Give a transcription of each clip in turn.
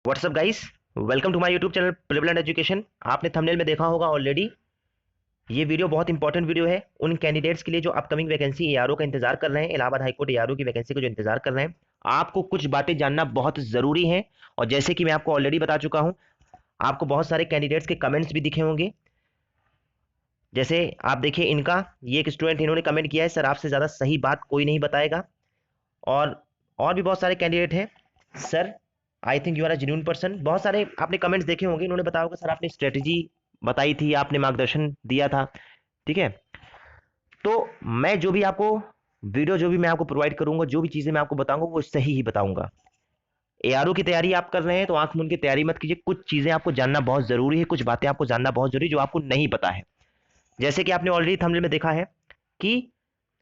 WhatsApp guys, welcome to my YouTube channel prevalent education. आपने thumbnail में देखा होगा ऑलरेडी। ये वीडियो बहुत इंपॉर्टेंट वीडियो है उन कैंडिडेट्स के लिए जो अपकमिंग वैकेंसी एआरओ का इंतजार कर रहे हैं, इलाहाबाद हाईकोर्ट एआरओ की वैकेंसी को जो इंतजार कर रहे हैं। आपको कुछ बातें जानना बहुत जरूरी है और जैसे कि मैं आपको ऑलरेडी बता चुका हूं, आपको बहुत सारे कैंडिडेट्स के कमेंट्स भी दिखे होंगे। जैसे आप देखिए, इनका ये एक स्टूडेंट इन्होंने कमेंट किया है, सर आपसे ज्यादा सही बात कोई नहीं बताएगा। और भी बहुत सारे कैंडिडेट हैं, sir I think you are a genuine person. बहुत सारे आपने कमेंट्स देखे होंगे, इन्होंने बताया होगा सर आपने स्ट्रेटेजी बताई थी, आपने मार्गदर्शन दिया था। ठीक है, तो मैं जो भी आपको वीडियो जो भी मैं आपको प्रोवाइड करूंगा, जो भी चीजें मैं आपको बताऊंगा वो सही ही बताऊंगा। एआरओ की तैयारी आप कर रहे हैं तो आंख मूंद के तैयारी मत कीजिए। कुछ चीजें आपको जानना बहुत जरूरी है, कुछ बातें आपको जानना बहुत जरूरी जो आपको नहीं पता है। जैसे कि आपने ऑलरेडी थंबनेल में देखा है कि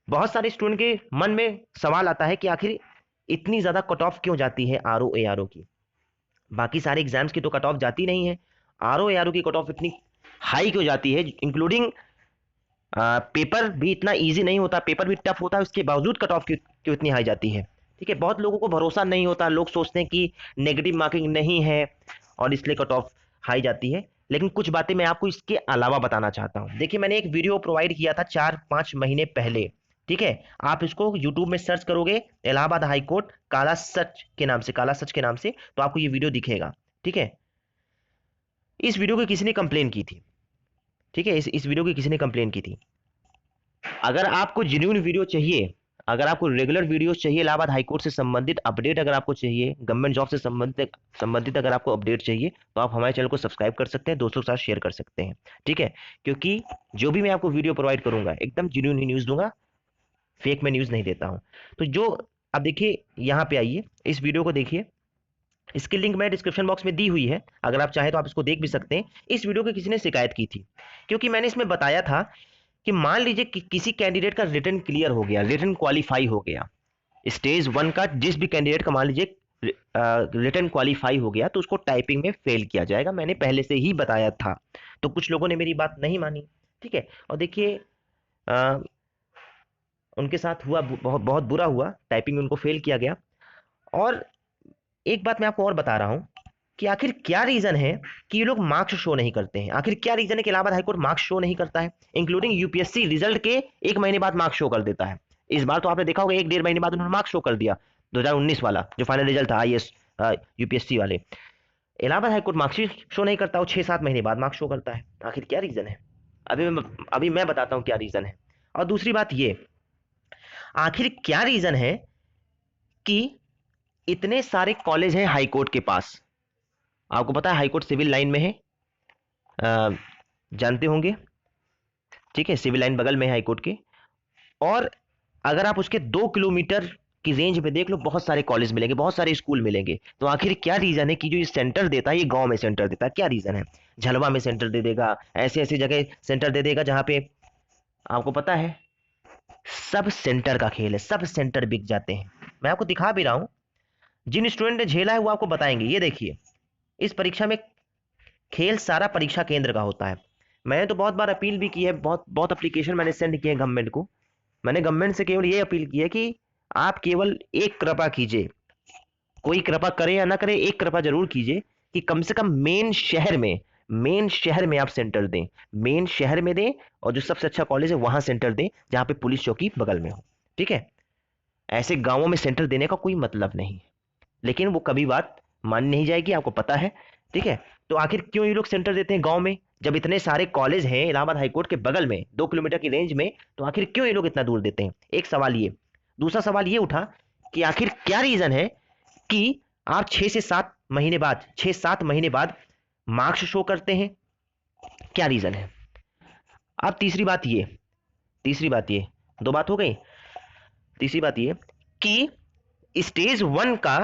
बहुत सारे स्टूडेंट के मन में सवाल आता है कि आखिर इतनी ज्यादा कट ऑफ क्यों जाती है आरओ एआरओ की। बाकी सारे एग्जाम्स की तो कट ऑफ जाती नहीं है, आरओ एआरओ की कट ऑफ इतनी हाई क्यों जाती है। इंक्लूडिंग पेपर भी इतना इजी नहीं होता, पेपर भी टफ होता है, उसके बावजूद कट ऑफ क्यों इतनी हाई जाती है। ठीक है, बहुत लोगों को भरोसा नहीं होता, लोग सोचते हैं कि नेगेटिव मार्किंग नहीं है और इसलिए कट ऑफ हाई जाती है। लेकिन कुछ बातें मैं आपको इसके अलावा बताना चाहता हूं। देखिए, मैंने एक वीडियो प्रोवाइड किया था 4-5 महीने पहले। ठीक है, आप इसको यूट्यूब में सर्च करोगे इलाहाबाद हाईकोर्ट काला सच के नाम से, काला सच के नाम से, तो आपको ये वीडियो दिखेगा। ठीक है, इस वीडियो की किसी ने कंप्लेन की थी। ठीक है, इस वीडियो की किसी ने कंप्लेन की थी। अगर आपको जेन्युइन वीडियो चाहिए, अगर आपको रेगुलर वीडियोस चाहिए, इलाहाबाद हाईकोर्ट से संबंधित अपडेट अगर आपको चाहिए, गवर्नमेंट जॉब से संबंधित अगर आपको अपडेट चाहिए, तो आप हमारे चैनल को सब्सक्राइब कर सकते हैं, दोस्तों के साथ शेयर कर सकते हैं। ठीक है, क्योंकि जो भी मैं आपको वीडियो प्रोवाइड करूंगा एकदम जेन्युइन ही न्यूज़ दूंगा, फेक में न्यूज़ नहीं देता हूं। तो जो अब देखिए, यहाँ पे आइए, इस वीडियो को देखिए। इसकी लिंक मैं डिस्क्रिप्शन बॉक्स में दी हुई है, अगर आप चाहें तो आप इसको देख भी सकते हैं। इस वीडियो की किसी ने शिकायत की थी, क्योंकि मैंने इसमें बताया था कि मान लीजिए कि किसी कैंडिडेट का रिटर्न क्लियर हो गया, रिटर्न क्वालिफाई हो गया, स्टेज 1 का जिस भी कैंडिडेट का मान लीजिए रिटर्न क्वालिफाई हो गया, तो उसको टाइपिंग में फेल किया जाएगा। मैंने पहले से ही बताया था, तो कुछ लोगों ने मेरी बात नहीं मानी। ठीक है, और देखिए उनके साथ हुआ बहुत बहुत बुरा हुआ, टाइपिंग में उनको फेल किया गया। और एक बात मैं आपको और बता रहा हूं कि आखिर क्या रीजन है कि ये लोग मार्क्स शो नहीं करते हैं। आखिर क्या रीजन है कि इलाहाबाद हाईकोर्ट मार्क्स शो नहीं करता है, इंक्लूडिंग यूपीएससी रिजल्ट के 1 महीने बाद मार्क्स शो कर देता है। इस बार तो आपने देखा होगा 1-1.5 महीने बाद उन्होंने मार्क्स शो कर दिया। 2019 वाला जो फाइनल रिजल्ट था आईएएस यूपीएससी वाले, इलाहाबाद हाईकोर्ट मार्क्स शो नहीं करता, वो 6-7 महीने बाद मार्क्स शो करता है। आखिर क्या रीजन है, अभी मैं बताता हूँ क्या रीजन है। और दूसरी बात ये, आखिर क्या रीजन है कि इतने सारे कॉलेज हैं हाईकोर्ट के पास। आपको पता है हाईकोर्ट सिविल लाइन में है, जानते होंगे। ठीक है, सिविल लाइन बगल में है हाईकोर्ट के। और अगर आप उसके 2 किलोमीटर की रेंज में देख लो, बहुत सारे कॉलेज मिलेंगे, बहुत सारे स्कूल मिलेंगे। तो आखिर क्या रीजन है कि जो ये सेंटर देता है, ये गांव में सेंटर देता है? क्या रीजन है? झलवा में सेंटर दे देगा, ऐसे ऐसी जगह सेंटर दे देगा जहां पे आपको पता है सब सेंटर का खेल है, सब सेंटर बिक जाते हैं। मैं आपको दिखा भी रहा हूं, जिन स्टूडेंट ने झेला है वो आपको बताएंगे। ये देखिए, इस परीक्षा में खेल सारा परीक्षा केंद्र का होता है। मैंने तो बहुत बार अपील भी की है, बहुत बहुत एप्लीकेशन मैंने सेंड किए हैं गवर्नमेंट को। मैंने गवर्नमेंट से केवल ये अपील की है कि आप केवल एक कृपा कीजिए, कोई कृपा करे या ना करे, एक कृपा जरूर कीजिए कि कम से कम मेन शहर में आप सेंटर दें, मेन शहर में दें, और जो सबसे अच्छा कॉलेज है वहां सेंटर दें जहां पे पुलिस चौकी बगल में हो। ठीक है, ऐसे गांवों में सेंटर देने का कोई मतलब नहीं है। लेकिन वो कभी बात मानी नहीं जाएगी, आपको पता है। ठीक है, तो आखिर क्यों ये लोग सेंटर देते हैं गांव में, जब इतने सारे कॉलेज हैं इलाहाबाद हाईकोर्ट के बगल में 2 किलोमीटर की रेंज में? तो आखिर क्यों ये लोग इतना दूर देते हैं? एक सवाल ये। दूसरा सवाल ये उठा कि आखिर क्या रीजन है कि आप 6 से 7 महीने बाद मार्क्स शो करते हैं? क्या रीजन है? अब तीसरी बात ये, 2 बात हो गई। तीसरी बात ये कि स्टेज वन का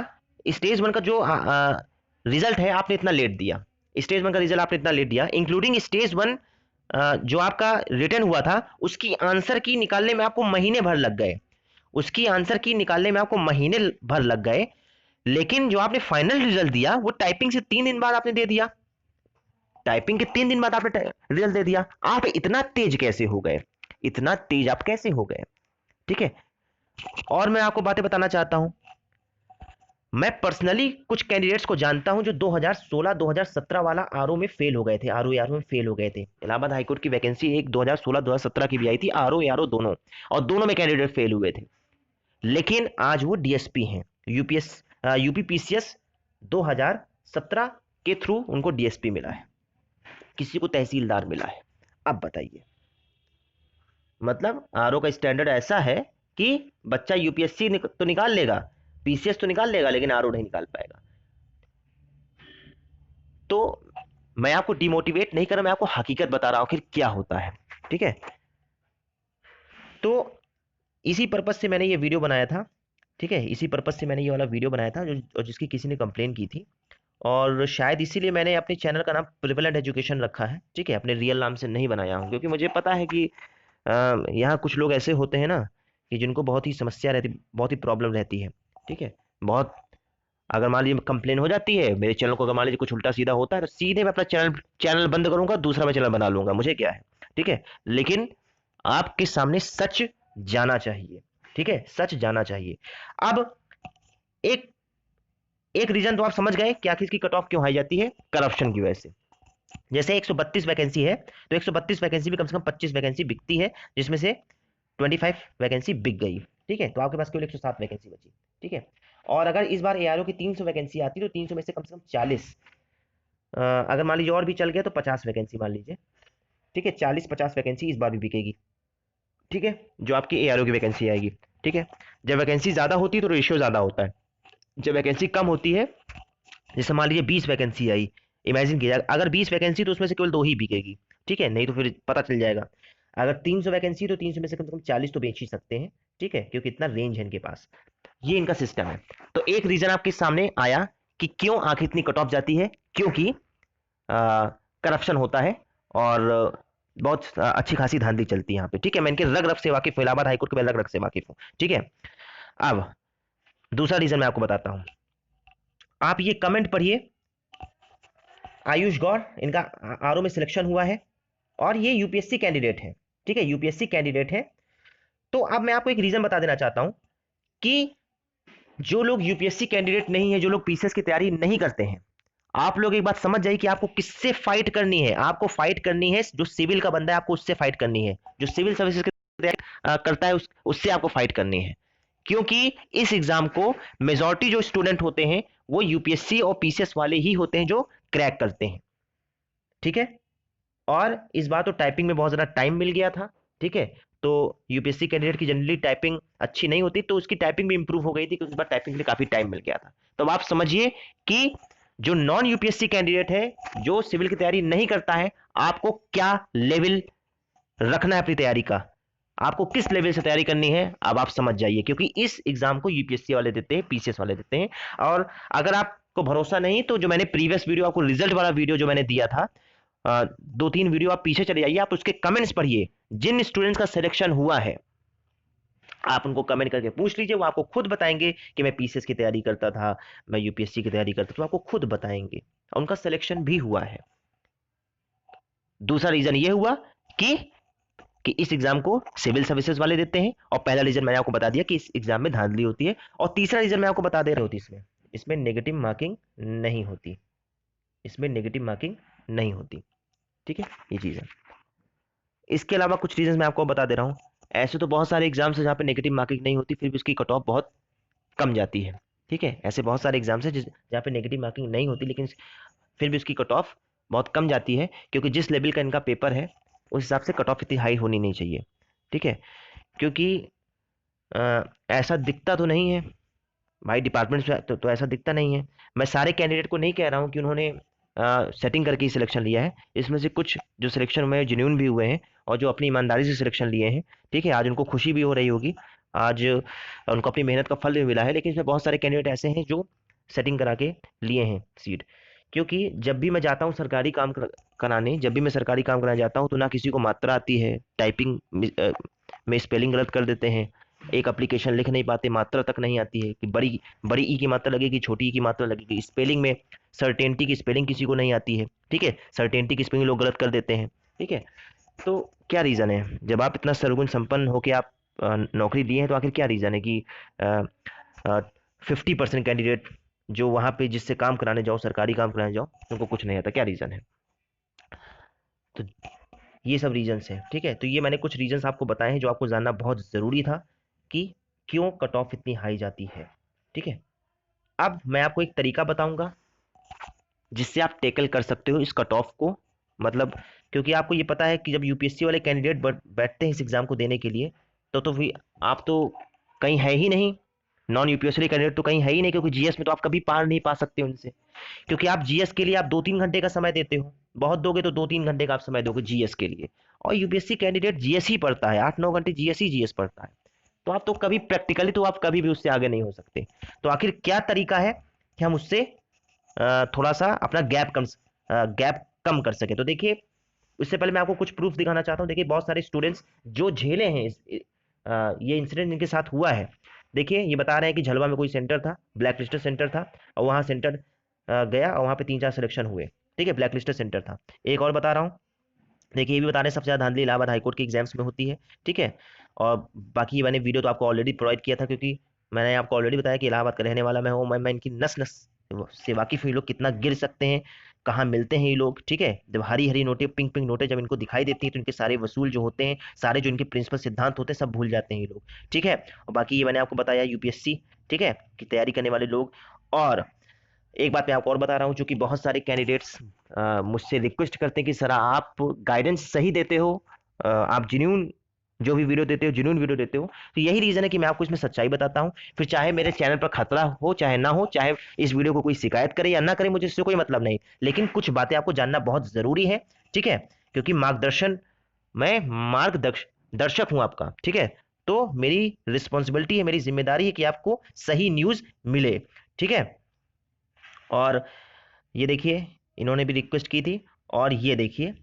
स्टेज वन का जो रिजल्ट है आपने इतना लेट दिया, स्टेज वन का रिजल्ट आपने इतना लेट दिया, इंक्लूडिंग स्टेज वन जो आपका रिटर्न हुआ था उसकी आंसर की निकालने में आपको महीने भर लग गए, उसकी आंसर की निकालने में आपको महीने भर लग गए। लेकिन जो आपने फाइनल रिजल्ट दिया वो टाइपिंग से 3 दिन बाद आपने दे दिया, टाइपिंग के 3 दिन बाद आपने रिजल्ट दे दिया। आप इतना तेज कैसे हो गए, इतना तेज आप कैसे हो गए? ठीक है, और मैं आपको बातें बताना चाहता हूं। मैं पर्सनली कुछ कैंडिडेट्स को जानता हूं जो 2016-2017 वाला आरओ में फेल हो गए थे, आरओ में फेल हो गए थे। इलाहाबाद हाईकोर्ट की वैकेंसी एक 2016-2017 की भी आई थी, आरओ दोनों, और दोनों में कैंडिडेट फेल हुए थे। लेकिन आज वो डीएसपी हैं, यूपीपीसीएस 2017 के थ्रू उनको डीएसपी मिला है, किसी को तहसीलदार मिला है। अब बताइए, मतलब आरओ का स्टैंडर्ड ऐसा है कि बच्चा यूपीएससी तो निकाल लेगा, पीसीएस तो निकाल लेगा, लेकिन आरओ नहीं निकाल पाएगा। तो मैं आपको डिमोटिवेट नहीं कर रहा, मैं आपको हकीकत बता रहा हूं आखिर क्या होता है। ठीक है, तो इसी पर्पज से मैंने ये वीडियो बनाया था। ठीक है, इसी पर्पज से मैंने ये वाला वीडियो बनाया था जो जिसकी किसी ने कंप्लेन की थी, और शायद इसीलिए मैंने अपने चैनल का नाम प्रिविलेंट एजुकेशन रखा है। ठीक है, अपने रियल नाम से नहीं बनाया हूँ, क्योंकि मुझे पता है कि यहाँ कुछ लोग ऐसे होते हैं ना कि जिनको बहुत ही समस्या रहती, बहुत ही प्रॉब्लम रहती है। ठीक है, बहुत, अगर मान लीजिए कंप्लेन हो जाती है मेरे चैनल को, अगर मान लीजिए कुछ उल्टा सीधा होता है तो सीधे मैं अपना चैनल बंद करूंगा, दूसरा मैं चैनल बना लूंगा, मुझे क्या है। ठीक है, लेकिन आपके सामने सच जाना चाहिए। ठीक है, सच जाना चाहिए। अब एक एक रीजन तो आप समझ गए कि आखिर इसकी कट ऑफ क्यों हाई जाती है, करप्शन की वजह से। जैसे 132 वैकेंसी है, तो 132 वैकेंसी में कम से कम 25 वैकेंसी बिकती है, जिसमें से 25 वैकेंसी बिक गई। ठीक है, तो आपके पास केवल 107 वैकेंसी बची। ठीक है, और अगर इस बार एआरओ की 300 वैकेंसी आती तो 300 में से कम 40, अगर मान लीजिए और भी चल गया तो 50 वैकेंसी मान लीजिए। ठीक है, 40-50 वैकेंसी इस बार भी बिकेगी। ठीक है, जो आपकी एआरओ की वैकेंसी आएगी। ठीक है, जब वैकेंसी ज्यादा होती है तो रेशियो ज्यादा होता है, जब वैकेंसी कम होती है, जैसे मान लीजिए 20 वैकेंसी आई, इमेजिन कीजिए अगर 20 वैकेंसी तो उसमें से केवल 2 ही बिकेगी। ठीक है, नहीं तो फिर पता चल जाएगा। अगर 300 वैकेंसी तो 300 में से कम 40 तो बेच ही सकते हैं। ठीक है, क्योंकि इतना रेंज है इनके पास, ये इनका सिस्टम है। तो एक रीजन आपके सामने आया कि क्यों आंख इतनी कट ऑफ जाती है, क्योंकि करप्शन होता है, और बहुत अच्छी खासी धांधली चलती है यहाँ पे। ठीक है, मैं इनके रग रग से वाकिफ हूँ, इलाहाबाद हाईकोर्ट के मैं रग रग से वाकिफ हूँ। ठीक है, अब दूसरा रीजन मैं आपको बताता हूँ। आप ये कमेंट पढ़िए, आयुष गौड़, इनका आरओ में सिलेक्शन हुआ है, और ये यूपीएससी कैंडिडेट है। ठीक है, यूपीएससी कैंडिडेट है। तो अब मैं आपको एक रीजन बता देना चाहता हूं कि जो लोग यूपीएससी कैंडिडेट नहीं है, जो लोग पीसीएस की तैयारी नहीं करते हैं, आप लोग एक बात समझ जाइए कि आपको किससे फाइट करनी है। आपको फाइट करनी है जो सिविल का बंदा है, आपको उससे फाइट करनी है। जो सिविल सर्विसेज की तैयारी करता है उससे आपको फाइट करनी है, क्योंकि इस एग्जाम को मेजॉरिटी जो स्टूडेंट होते हैं वो यूपीएससी और पीसीएस वाले ही होते हैं जो क्रैक करते हैं। ठीक है, और इस बार तो टाइपिंग में बहुत ज़्यादा टाइम मिल गया था। ठीक है, तो यूपीएससी कैंडिडेट की जनरली टाइपिंग अच्छी नहीं होती, तो उसकी टाइपिंग भी इंप्रूव हो गई थी, क्योंकि इस बार टाइपिंग के लिए काफ़ी टाइम मिल गया था। तो अब आप समझिए कि जो नॉन यूपीएससी कैंडिडेट है, जो सिविल की तैयारी नहीं करता है, आपको क्या लेवल रखना है अपनी तैयारी का, आपको किस लेवल से तैयारी करनी है, अब आप समझ जाइए। क्योंकि इस एग्जाम को यूपीएससी वाले देते हैं, पीसीएस वाले देते हैं। और अगर आपको भरोसा नहीं तो जो मैंने प्रीवियस वीडियो, आपको रिजल्ट वाला वीडियो जो मैंने दिया था, 2-3 वीडियो आप पीछे चले जाइए, आप उसके कमेंट्स पढ़िए। जिन स्टूडेंट्स का सिलेक्शन हुआ है, आप उनको कमेंट करके पूछ लीजिए, वो आपको खुद बताएंगे कि मैं पीसीएस की तैयारी करता था, मैं यूपीएससी की तैयारी करता था, तो आपको खुद बताएंगे, उनका सिलेक्शन भी हुआ है। दूसरा रीजन ये हुआ कि इस एग्जाम को सिविल सर्विसेज वाले देते हैं, और पहला रीजन मैंने आपको बता दिया कि इस एग्जाम में धांधली होती है, और तीसरा रीजन मैं आपको बता दे रहा हूँ, इसमें इसमें नेगेटिव मार्किंग नहीं होती, इसमें नेगेटिव मार्किंग नहीं होती। ठीक है, ये चीज़ है। इसके अलावा कुछ रीजन मैं आपको बता दे रहा हूँ। ऐसे तो बहुत सारे एग्जाम्स हैं जहाँ पे नेगेटिव मार्किंग नहीं होती, फिर भी उसकी कट ऑफ बहुत कम जाती है। ठीक है, ऐसे बहुत सारे एग्जाम्स हैं जहाँ पे नेगेटिव मार्किंग नहीं होती, लेकिन फिर भी उसकी कट ऑफ बहुत कम जाती है, क्योंकि जिस लेवल का इनका पेपर है उस हिसाब से कट ऑफ इतनी हाई होनी नहीं चाहिए। ठीक है, क्योंकि ऐसा दिखता तो नहीं है भाई, डिपार्टमेंट में तो ऐसा दिखता नहीं है। मैं सारे कैंडिडेट को नहीं कह रहा हूँ कि उन्होंने सेटिंग करके ही सिलेक्शन लिया है, इसमें से कुछ जो सिलेक्शन हुए हैं जेन्युइन भी हुए हैं, और जो अपनी ईमानदारी से सिलेक्शन लिए हैं। ठीक है, आज उनको खुशी भी हो रही होगी, आज उनको अपनी मेहनत का फल भी मिला है। लेकिन इसमें बहुत सारे कैंडिडेट ऐसे हैं जो सेटिंग करा के लिए हैं सीट। क्योंकि जब भी मैं जाता हूँ सरकारी काम कराने, जब भी मैं सरकारी काम कराने जाता हूँ, तो ना किसी को मात्रा आती है, टाइपिंग में स्पेलिंग गलत कर देते हैं, एक एप्लीकेशन लिख नहीं पाते, मात्रा तक नहीं आती है कि बड़ी बड़ी ई की मात्रा लगेगी, छोटी ई की मात्रा लगेगी, स्पेलिंग में सर्टेनिटी की स्पेलिंग किसी को नहीं आती है। ठीक है, सर्टेनिटी की स्पेलिंग लोग गलत कर देते हैं। ठीक है, तो क्या रीज़न है, जब आप इतना सर्वगुण संपन्न होकर आप नौकरी लिए हैं, तो आखिर क्या रीज़न है कि 50% कैंडिडेट जो वहाँ पे जिससे काम कराने जाओ, सरकारी काम कराने जाओ, उनको कुछ नहीं आता। क्या रीज़न है? तो ये सब रीजंस हैं, ठीक है। तो ये मैंने कुछ रीजंस आपको बताए हैं जो आपको जानना बहुत ज़रूरी था कि क्यों कट ऑफ इतनी हाई जाती है, ठीक है। अब मैं आपको एक तरीका बताऊंगा जिससे आप टेकल कर सकते हो इस कट ऑफ को, मतलब क्योंकि आपको ये पता है कि जब यूपीएससी वाले कैंडिडेट बैठते हैं इस एग्ज़ाम को देने के लिए, तो फिर आप तो कहीं है ही नहीं, नॉन यूपीएससी कैंडिडेट तो कहीं है ही नहीं, क्योंकि जीएस में तो आप कभी पार नहीं पा सकते उनसे, क्योंकि आप जीएस के लिए आप 2-3 घंटे का समय देते हो, बहुत दोगे तो 2-3 घंटे का आप समय दोगे जीएस के लिए, और यूपीएससी कैंडिडेट जीएस ही पढ़ता है, 8-9 घंटे जीएस पढ़ता है, तो आप तो कभी प्रैक्टिकली तो आप कभी भी उससे आगे नहीं हो सकते। तो आखिर क्या तरीका है कि हम उससे थोड़ा सा अपना गैप कम कर सके? तो देखिए, उससे पहले मैं आपको कुछ प्रूफ दिखाना चाहता हूँ। देखिए, बहुत सारे स्टूडेंट्स जो झेले हैं ये इंसिडेंट इनके साथ हुआ है। देखिए, ये बता रहे हैं कि झलवा में कोई सेंटर था, ब्लैक लिस्टेड सेंटर था, और वहाँ सेंटर गया और वहाँ पे 3-4 सिलेक्शन हुए, ठीक है, ब्लैक लिस्टेड सेंटर था। एक और बता रहा हूँ, देखिए ये भी बता रहे हैं सबसे ज़्यादा धांधली इलाहाबाद हाईकोर्ट के एग्जाम्स में होती है, ठीक है। और बाकी ये मैंने वीडियो तो आपको ऑलरेडी प्रोवाइड किया था, क्योंकि मैंने आपको ऑलरेडी बताया कि इलाहाबाद का रहने वाला मैं हूँ, मैं इनकी नस नस से वाकिफ़ हूँ, ये लोग कितना गिर सकते हैं, कहाँ मिलते हैं ये लोग, ठीक है। जब हरी हरी नोटें, पिंक पिंक नोटें जब इनको दिखाई देती हैं, तो इनके सारे वसूल जो होते हैं, सारे जो इनके प्रिंसिपल सिद्धांत होते हैं, सब भूल जाते हैं ये लोग, ठीक है। और बाकी ये मैंने आपको बताया यूपीएससी, ठीक है, की तैयारी करने वाले लोग। और एक बात मैं आपको और बता रहा हूँ, चूंकि बहुत सारे कैंडिडेट्स मुझसे रिक्वेस्ट करते हैं कि सर आप गाइडेंस सही देते हो, आप जेन्यून जो भी वीडियो देते हो, जेन्यून वीडियो देते हो, तो यही रीज़न है कि मैं आपको इसमें सच्चाई बताता हूँ। फिर चाहे मेरे चैनल पर खतरा हो चाहे ना हो, चाहे इस वीडियो को कोई शिकायत करे या ना करे, मुझे इससे कोई मतलब नहीं, लेकिन कुछ बातें आपको जानना बहुत ज़रूरी है, ठीक है, क्योंकि मैं दर्शक हूँ आपका, ठीक है। तो मेरी रिस्पॉन्सिबिलिटी है, मेरी जिम्मेदारी है कि आपको सही न्यूज़ मिले, ठीक है। और ये देखिए, इन्होंने भी रिक्वेस्ट की थी, और ये देखिए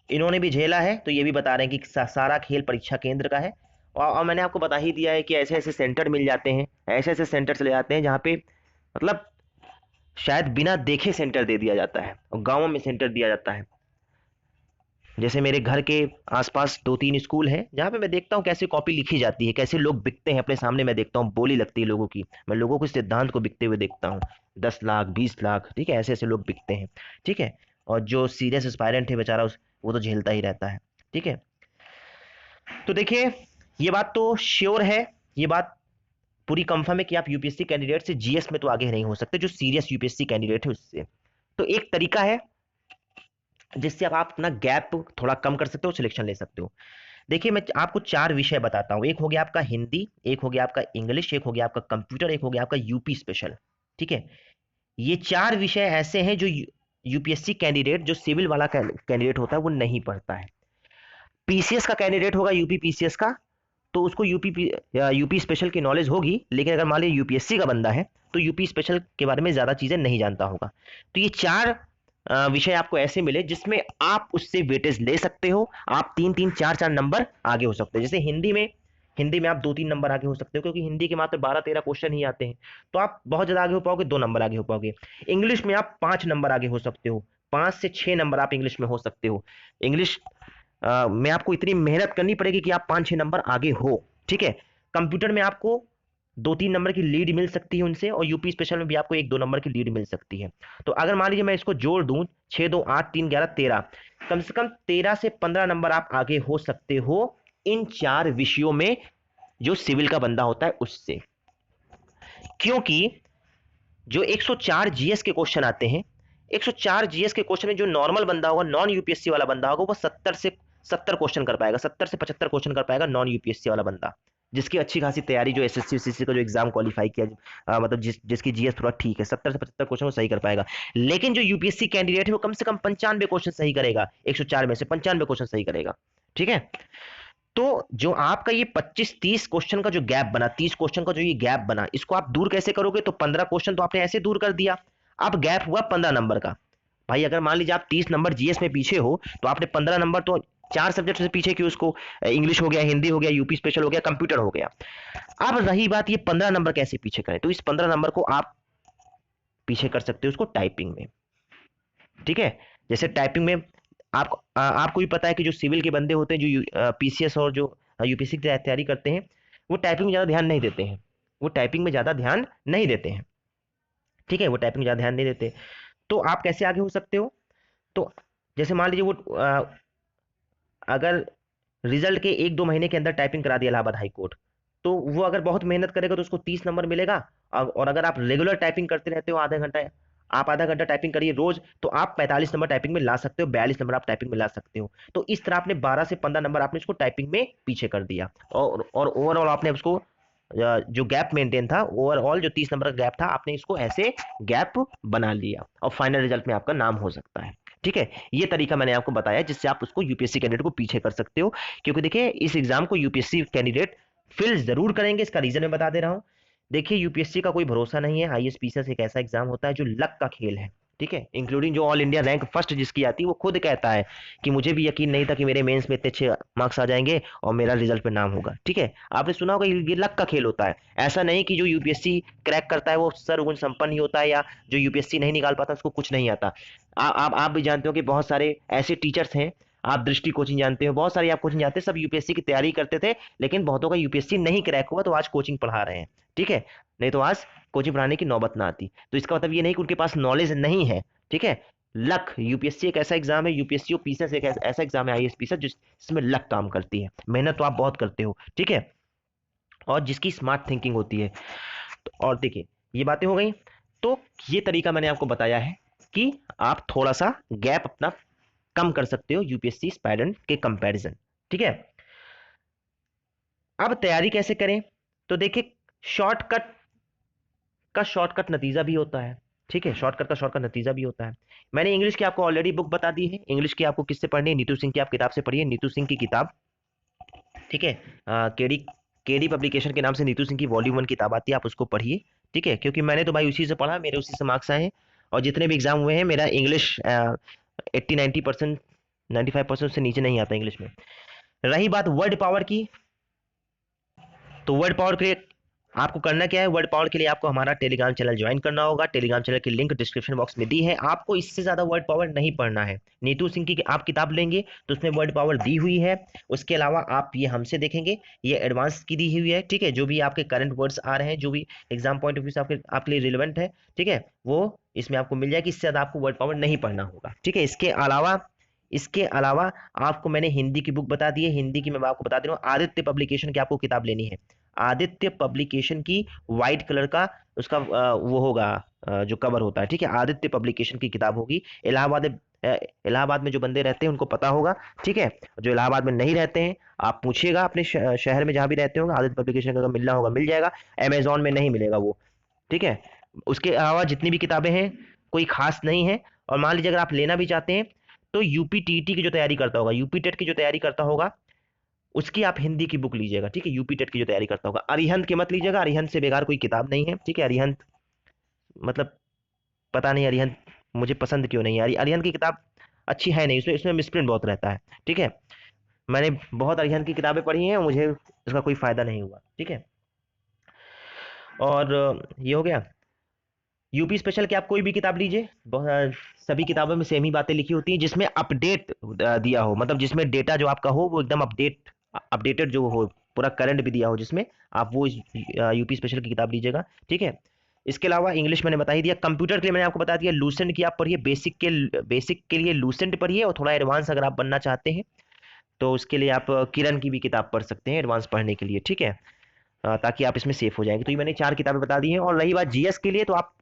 इन्होंने भी झेला है, तो ये भी बता रहे हैं कि सारा खेल परीक्षा केंद्र का है। और मैंने आपको बता ही दिया है कि ऐसे ऐसे सेंटर मिल जाते हैं, ऐसे ऐसे सेंटर चले जाते हैं जहाँ पे मतलब शायद बिना देखे सेंटर दे दिया जाता है, और गाँवों में सेंटर दिया जाता है। जैसे मेरे घर के आसपास 2-3 स्कूल हैं जहाँ पे मैं देखता हूँ कैसे कॉपी लिखी जाती है, कैसे लोग बिकते हैं अपने सामने, मैं देखता हूँ बोली लगती है लोगों की, मैं लोगों के सिद्धांत को बिकते हुए देखता हूँ, 10 लाख 20 लाख, ठीक है, ऐसे ऐसे लोग बिकते हैं, ठीक है। और जो सीरियस एस्पायरेंट है बेचारा, वो तो झेलता ही रहता है, ठीक है। तो देखिए, ये बात तो श्योर है, ये बात पूरी कंफर्म है कि आप यूपीएससी कैंडिडेट से जीएस में तो आगे नहीं हो सकते, जो सीरियस यूपीएससी कैंडिडेट है उससे। तो एक तरीका है जिससे आप अपना गैप थोड़ा कम कर सकते हो, सिलेक्शन ले सकते हो। देखिए, मैं आपको 4 विषय बताता हूँ। एक हो गया आपका हिंदी, एक हो गया आपका इंग्लिश, एक हो गया आपका कंप्यूटर, एक हो गया आपका यूपी स्पेशल, ठीक है। ये 4 विषय ऐसे हैं जो यूपीएससी कैंडिडेट, जो सिविल वाला कैंडिडेट होता है, वो नहीं पढ़ता है। पीसीएस का कैंडिडेट होगा, यूपी पीसीएस का, तो उसको यूपी स्पेशल की नॉलेज होगी, लेकिन अगर मान लीजिए यूपीएससी का बंदा है, तो यूपी स्पेशल के बारे में ज़्यादा चीज़ें नहीं जानता होगा। तो ये 4 विषय आपको ऐसे मिले जिसमें आप उससे वेटेज ले सकते हो, आप 3-3 4-4 नंबर आगे हो सकते हो। जैसे हिंदी में आप 2-3 नंबर आगे हो सकते हो, क्योंकि हिंदी के मात्र 12-13 क्वेश्चन ही आते हैं, तो आप बहुत ज़्यादा आगे हो पाओगे, 2 नंबर आगे हो पाओगे। इंग्लिश में आप 5 नंबर आगे हो सकते हो, 5 से 6 नंबर आप इंग्लिश में हो सकते हो। इंग्लिश में आपको इतनी मेहनत करनी पड़ेगी कि आप 5-6 नंबर आगे हो, ठीक है। कंप्यूटर में आपको 2-3 नंबर की लीड मिल सकती है उनसे, और यूपी स्पेशल में भी आपको 1-2 नंबर की लीड मिल सकती है। तो अगर मान लीजिए मैं इसको जोड़ दूं, 6 2 8 3 11 13, कम से कम 13 से 15 नंबर आप आगे हो सकते हो इन 4 विषयों में, जो सिविल का बंदा होता है उससे। क्योंकि जो 104 जीएस के क्वेश्चन आते हैं, 104 जीएस के क्वेश्चन में जो नॉर्मल बंदा होगा, नॉन यूपीएससी वाला बंदा होगा, वो 70 क्वेश्चन कर पाएगा, 70 से 75 क्वेश्चन कर पाएगा नॉन यूपीएससी वाला बंदा, जिसकी अच्छी खासी तैयारी, जो एसएससी सीसी का जो एग्जाम क्वालिफाई किया, मतलब जिसकी जीएस थोड़ा ठीक है, 70 से 75 क्वेश्चन वो सही कर पाएगा। लेकिन जो यूपीएससी कैंडिडेट है वो कम से कम 95 क्वेश्चन सही करेगा, 104 में से 95 क्वेश्चन सही करेगा, ठीक है। तो जो आपका ये 25-30 क्वेश्चन का जो गैप बना, 30 क्वेश्चन का जो ये गैप बना, इसको आप दूर कैसे करोगे? तो 15 क्वेश्चन तो आपने ऐसे दूर कर दिया, अब गैप हुआ 15 नंबर का। भाई अगर मान लीजिए आप 30 नंबर जीएस में पीछे हो, तो आपने 15 नंबर तो 4 सब्जेक्ट से पीछे क्यों? उसको इंग्लिश हो गया, हिंदी हो गया, यूपी स्पेशल हो गया, कंप्यूटर हो गया। अब रही बात, ये 15 नंबर कैसे पीछे करें? तो इस 15 नंबर को आप पीछे कर सकते हो उसको टाइपिंग में, ठीक है। जैसे टाइपिंग में आपको भी पता है कि जो सिविल के बंदे होते हैं, जो पीसीएस और जो यूपीएससी की तैयारी करते हैं, वो टाइपिंग में ज़्यादा ध्यान नहीं देते हैं, वो टाइपिंग में ज़्यादा ध्यान नहीं देते हैं, ठीक है, वो टाइपिंग ज़्यादा ध्यान नहीं देते। तो आप कैसे आगे हो सकते हो? तो जैसे मान लीजिए वो अगर रिजल्ट के 1-2 महीने के अंदर टाइपिंग करा दिया इलाहाबाद हाई कोर्ट, तो वो अगर बहुत मेहनत करेगा तो उसको 30 नंबर मिलेगा। और अगर आप रेगुलर टाइपिंग करते रहते हो आधा घंटा, आप आधा घंटा टाइपिंग करिए रोज, तो आप 45 नंबर टाइपिंग में ला सकते हो, 42 नंबर आप टाइपिंग में ला सकते हो। तो इस तरह आपने 12 से 15 नंबर आपने उसको टाइपिंग में पीछे कर दिया। और ओवरऑल आपने उसको जो गैप मेंटेन था, ओवरऑल जो 30 नंबर का गैप था, आपने इसको ऐसे गैप बना लिया और फाइनल रिजल्ट में आपका नाम हो सकता है। ठीक है, ये तरीका मैंने आपको बताया जिससे आप उसको यूपीएससी कैंडिडेट को पीछे कर सकते हो। क्योंकि देखिए इस एग्जाम को यूपीएससी कैंडिडेट फिल जरूर करेंगे, इसका रीजन मैं बता दे रहा हूं। देखिए यूपीएससी का कोई भरोसा नहीं है, आईएएस एक ऐसा एग्जाम होता है जो लक का खेल है। ठीक है, इंक्लूडिंग जो ऑल इंडिया रैंक फर्स्ट जिसकी आती है वो खुद कहता है कि मुझे भी यकीन नहीं था कि मेरे मेंस में इतने अच्छे मार्क्स आ जाएंगे और मेरा रिजल्ट पे नाम होगा। ठीक है, आपने सुना होगा ये लक का खेल होता है। ऐसा नहीं कि जो यूपीएससी क्रैक करता है वो सर्वगुण संपन्न ही होता है, या जो यूपीएससी नहीं निकाल पाता उसको कुछ नहीं आता। आप भी जानते हो कि बहुत सारे ऐसे टीचर्स हैं, आप दृष्टि कोचिंग जानते हो, बहुत सारी आप कोचिंग जानते हैं, सब यूपीएससी की तैयारी करते थे, लेकिन बहुतों का यूपीएससी नहीं क्रैक हुआ तो आज कोचिंग पढ़ा रहे हैं। ठीक है, नहीं तो आज कोचिंग पढ़ाने की नौबत ना आती। तो इसका मतलब ये नहीं कि उनके पास नॉलेज नहीं है। ठीक है, लक, यूपीएससी एक ऐसा एग्जाम है, यूपीएससी और पीसीएस एक ऐसा एग्जाम है, आईएएस पीसीएस जिसमें लक काम करती है, मेहनत तो आप बहुत करते हो। ठीक है, और जिसकी स्मार्ट थिंकिंग होती है। और देखिए ये बातें हो गई, तो ये तरीका मैंने आपको बताया है कि आप थोड़ा सा गैप अपना कम कर सकते हो यूपीएससी एस्पायरेंट के कंपैरिजन। ठीक है, अब तैयारी कैसे करें? तो देखिए शॉर्टकट का शॉर्टकट नतीजा भी होता है। ठीक है, शॉर्टकट का शॉर्टकट नतीजा भी होता है। मैंने इंग्लिश की आपको ऑलरेडी बुक बता दी है। इंग्लिश की आपको किससे पढ़नी है? नीतू सिंह की आप किताब से पढ़िए, नीतू सिंह की किताब। ठीक है, केडी केडी पब्लिकेशन के नाम से नीतू सिंह की वॉल्यूम 1 किताब आती है, आप उसको पढ़िए। ठीक है, क्योंकि मैंने तो भाई उसी से पढ़ा, मेरे उसी से मार्क्स आए हैं। और जितने भी एग्जाम हुए हैं मेरा इंग्लिश 80-90%, 95% से नीचे नहीं आता इंग्लिश में। रही बात वर्ड पावर की, तो वर्ड पावर के लिए आपको करना क्या है? वर्ड पावर के लिए आपको हमारा टेलीग्राम चैनल ज्वाइन करना होगा। टेलीग्राम चैनल की लिंक डिस्क्रिप्शन बॉक्स में दी है। आपको इससे ज्यादा वर्ड पावर नहीं पढ़ना है। नीतू सिंह की आप किताब लेंगे तो उसमें वर्ड पावर दी हुई है। उसके अलावा आप ये हमसे देखेंगे, ये एडवांस की दी हुई है। ठीक है, जो भी आपके करंट वर्ड्स आ रहे हैं, जो भी एग्जाम पॉइंट ऑफ व्यू से आपके लिए रिलेवेंट है, ठीक है, वो इसमें आपको मिल जाएगी। इससे ज्यादा आपको वर्ड पावर नहीं पढ़ना होगा। ठीक है, इसके अलावा आपको मैंने हिंदी की बुक बता दी है। हिंदी की मैं आपको बता दे रहा हूँ, आदित्य पब्लिकेशन की आपको किताब लेनी है। आदित्य पब्लिकेशन की व्हाइट कलर का उसका वो होगा, जो कवर होता है। ठीक है, आदित्य पब्लिकेशन की किताब होगी। इलाहाबाद में जो बंदे रहते हैं उनको पता होगा। ठीक है, जो इलाहाबाद में नहीं रहते हैं आप पूछिएगा अपने शहर में जहां भी रहते होंगे, आदित्य पब्लिकेशन का अगर मिलना होगा मिल जाएगा। अमेजोन में नहीं मिलेगा वो। ठीक है, उसके अलावा जितनी भी किताबें हैं कोई खास नहीं है। और मान लीजिए अगर आप लेना भी चाहते हैं तो यूपी टीटी की जो तैयारी करता होगा, यूपी टेट की जो तैयारी करता होगा, उसकी आप हिंदी की बुक लीजिएगा। ठीक है, यूपी टेट की जो तैयारी करता होगा, अरिहंत की मत लीजिएगा। अरिहंत से बेकार कोई किताब नहीं है। ठीक है, अरिहंत मतलब पता नहीं अरिहंत मुझे पसंद क्यों नहीं है। अरिहंत की किताब अच्छी है नहीं, उसमें इसमें मिसप्रिंट बहुत रहता है। ठीक है, मैंने बहुत अरिहंत की किताबें पढ़ी हैं और मुझे इसका कोई फायदा नहीं हुआ। ठीक है, और ये हो गया। यूपी स्पेशल की आप कोई भी किताब लीजिए, सभी किताबों में सेम ही बातें लिखी होती हैं, जिसमें अपडेट दिया हो, मतलब जिसमें डेटा जो आपका हो वो एकदम अपडेटेड जो हो, पूरा करंट भी दिया हो जिसमें, आप वो यूपी स्पेशल की किताब लीजिएगा। ठीक है, इसके अलावा इंग्लिश मैंने बता ही दिया। कंप्यूटर के लिए मैंने आपको बता दिया लूसेंट की आप पढ़िए, बेसिक के लिए लूसेंट पढ़िए, और थोड़ा एडवांस अगर आप बनना चाहते हैं तो उसके लिए आप किरण की भी किताब पढ़ सकते हैं एडवांस पढ़ने के लिए। ठीक है, ताकि आप इसमें सेफ हो जाएंगे। तो ये मैंने 4 किताबें बता दी हैं। और रही बात जीएस के लिए, तो आप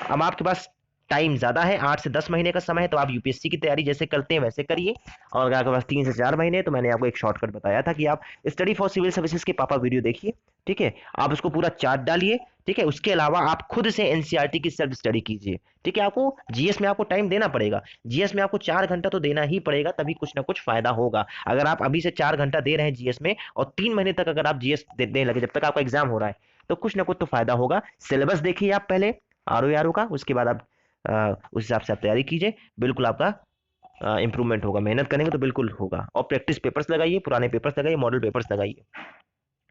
अब आपके पास टाइम ज्यादा है, 8 से 10 महीने का समय है, तो आप यूपीएससी की तैयारी जैसे करते हैं वैसे करिए। और अगर आपके पास 3 से 4 महीने, तो मैंने आपको एक शॉर्टकट बताया था कि आप स्टडी फॉर सिविल सर्विसेज के पापा वीडियो देखिए। ठीक है, आप उसको पूरा चार्ट डालिए। ठीक है, उसके अलावा आप खुद से एनसीईआरटी की सेल्फ स्टडी कीजिए। ठीक है, आपको जीएस में आपको टाइम देना पड़ेगा। जीएस में आपको 4 घंटा तो देना ही पड़ेगा, तभी कुछ ना कुछ फायदा होगा। अगर आप अभी से 4 घंटा दे रहे हैं जीएस में और 3 महीने तक अगर आप जीएस देने लगे जब तक आपका एग्जाम हो रहा है, तो कुछ ना कुछ तो फायदा होगा। सिलेबस देखिए आप पहले आर का, उसके बाद आप उस हिसाब से आप तैयारी कीजिए। बिल्कुल आपका इंप्रूवमेंट होगा, मेहनत करेंगे तो बिल्कुल होगा। और प्रैक्टिस पेपर्स लगाइए, पुराने पेपर्स लगाइए, मॉडल पेपर्स लगाइए।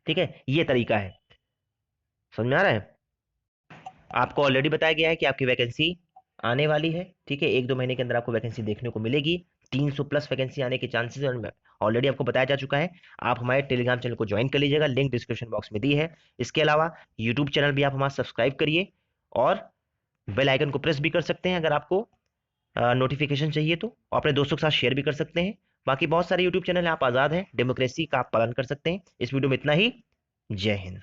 ठीक है, ये तरीका है। समझ में आ रहा है? आपको ऑलरेडी बताया गया है कि आपकी वैकेंसी आने वाली है। ठीक है, 1-2 महीने के अंदर आपको वैकेंसी देखने को मिलेगी। 300 प्लस वैकेंसी आने के चांसेस ऑलरेडी आपको बताया जा चुका है। आप हमारे टेलीग्राम चैनल को ज्वाइन कर लीजिएगा, लिंक डिस्क्रिप्शन बॉक्स में दी है। इसके अलावा यूट्यूब चैनल भी आप हमारा सब्सक्राइब करिए। और बेल आइकन को प्रेस भी कर सकते हैं अगर आपको नोटिफिकेशन चाहिए तो, और अपने दोस्तों के साथ शेयर भी कर सकते हैं। बाकी बहुत सारे यूट्यूब चैनल हैं, आप आज़ाद हैं, डेमोक्रेसी का आप पालन कर सकते हैं। इस वीडियो में इतना ही। जय हिंद।